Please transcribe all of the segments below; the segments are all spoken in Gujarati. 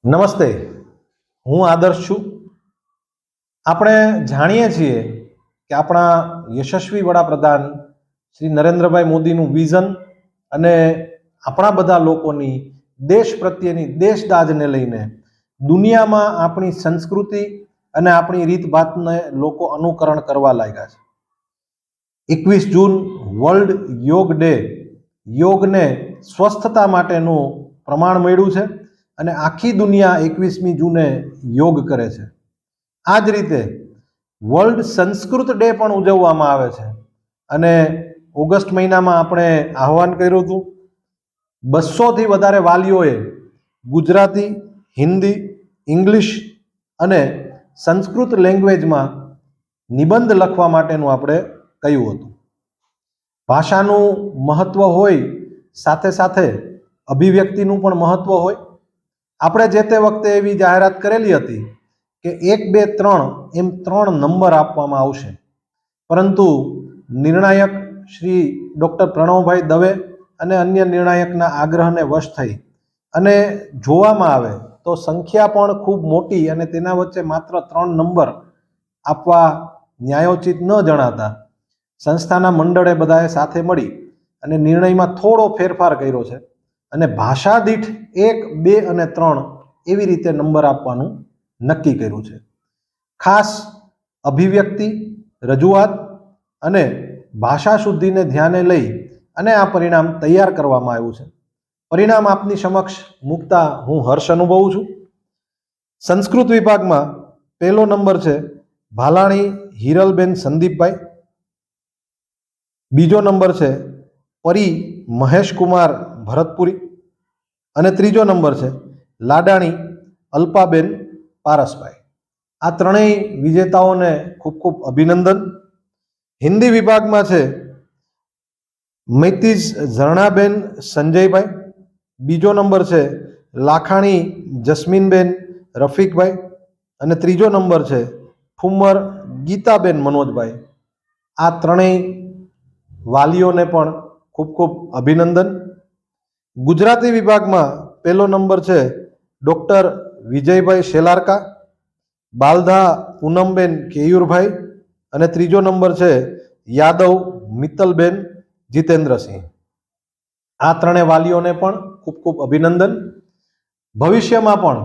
નમસ્તે, હું આદર્શ છું. આપણે જાણીએ છીએ કે આપણા યશસ્વી વડાપ્રધાન શ્રી નરેન્દ્રભાઈ મોદીનું વિઝન અને આપણા બધા લોકોની દેશ પ્રત્યેની દેશદાજને લઈને દુનિયામાં આપણી સંસ્કૃતિ અને આપણી રીતભાતને લોકો અનુકરણ કરવા લાગ્યા છે. 21 જૂન વર્લ્ડ યોગ ડે, યોગને સ્વસ્થતા માટેનું પ્રમાણ મળ્યું છે અને આખી દુનિયા 21મી જૂને યોગ કરે છે. આ જ રીતે વર્લ્ડ સંસ્કૃત ડે પણ ઉજવવામાં આવે છે અને ઓગસ્ટ મહિનામાં આપણે આહવાન કર્યું હતું. 200થી વધારે વાલીઓએ ગુજરાતી, હિન્દી, ઇંગ્લિશ અને સંસ્કૃત લેંગ્વેજમાં નિબંધ લખવા માટેનું આપણે કહ્યું હતું. ભાષાનું મહત્વ હોય, સાથે સાથે અભિવ્યક્તિનું પણ મહત્વ હોય. આપણે જે તે વખતે એવી જાહેરાત કરેલી હતી કે 1, 2, 3 એમ 3 નંબર આપવામાં આવશે, પરંતુ નિર્ણાયક શ્રી ડૉક્ટર પ્રણવભાઈ દવે અને અન્ય નિર્ણાયકના આગ્રહને વશ થઈ અને જોવામાં આવે તો સંખ્યા પણ ખૂબ મોટી અને તેના વચ્ચે માત્ર 3 નંબર આપવા ન્યાયોચિત ન જણાતા સંસ્થાના મંડળે બધાએ સાથે મળી અને નિર્ણયમાં થોડો ફેરફાર કર્યો છે અને ભાષા દીઠ 1, 2 અને 3 એવી રીતે નંબર આપવાનું નક્કી કર્યું છે. ખાસ અભિવ્યક્તિ, રજૂઆત અને ભાષા શુદ્ધિને ધ્યાને લઈ અને આ પરિણામ તૈયાર કરવામાં આવ્યું છે. પરિણામ આપની સમક્ષ મૂકતા હું હર્ષ અનુભવું છું. સંસ્કૃત વિભાગમાં પહેલો નંબર છે ભાલાણી હિરલબેન સંદીપભાઈ. બીજો નંબર છે પરી મહેશકુમાર ભરતપુરી અને ત્રીજો નંબર છે લાડાણી અલ્પાબેન પારસભાઈ. આ ત્રણેય વિજેતાઓને ખૂબ ખૂબ અભિનંદન. હિન્દી વિભાગમાં છે મૈતીજ ઝરણાબેન સંજયભાઈ. બીજો નંબર છે લાખાણી જસ્મીનબેન રફીકભાઈ અને ત્રીજો નંબર છે ઠુમ્મર ગીતાબેન મનોજભાઈ. આ ત્રણેય વાલીઓને પણ ખૂબ ખૂબ અભિનંદન. ગુજરાતી વિભાગમાં પહેલો નંબર છે ડૉક્ટર વિજયભાઈ શેલારકા, બાલધા પૂનમબેન કેયુરભાઈ અને ત્રીજો નંબર છે યાદવ મિત્તલબેન જીતેન્દ્રસિંહ. આ ત્રણેય વાલીઓને પણ ખૂબ ખૂબ અભિનંદન. ભવિષ્યમાં પણ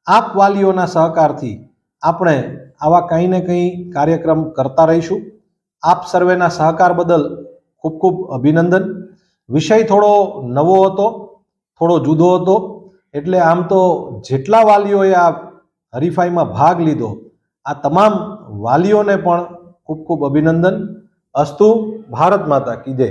આપ વાલીઓના સહકારથી આપણે આવા કંઈ ને કંઈ કાર્યક્રમ કરતા રહીશું. આપ સર્વેના સહકાર બદલ ખૂબ ખૂબ અભિનંદન. વિષય થોડો નવો હતો, થોડો જુદો હતો, એટલે આમ તો જેટલા વાલીઓએ આ હરીફાઈમાં ભાગ લીધો આ તમામ વાલીઓને પણ ખૂબ ખૂબ અભિનંદન. અસ્તુ. ભારત માતા કી જય.